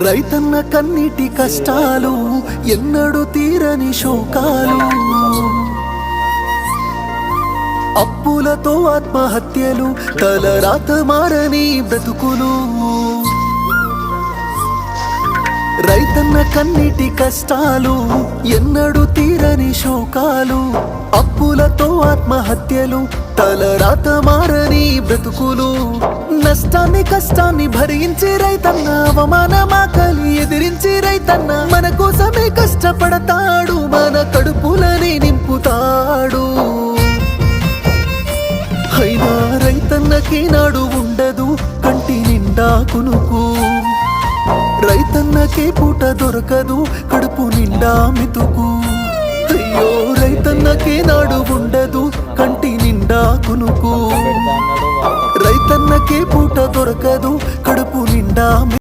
రైతన్న కన్నీటి కష్టాలు ఎన్నడూ తీరని శోకాలు, అప్పులతో ఆత్మహత్యలు, తలరాత మారని బ్రతుకులు. రైతన్న కన్నీటి కష్టాలు ఎన్నడూ తీరని శోకాలు, అప్పులతో ఆత్మహత్యలు, తలరాత మారని బ్రతుకులు. నష్టాన్ని కష్టాన్ని భరించి రైతన్న, అవమానమాకలి ఎదిరించి రైతన్న మన కోసమే కష్టపడతాడు, మన కడుపులని నింపుతాడు. అయినా రైతన్నకి నాడు ఉండదు కంటి నిండా కునుకు, రైతన్నకే పూట దొరకదు కడుపు నిండా మెతుకు. అయ్యో రైతన్నకే నాడు ఉండదు కంటి నిండా కునుకు, రైతన్నకే పూట దొరకదు కడుపు నిండా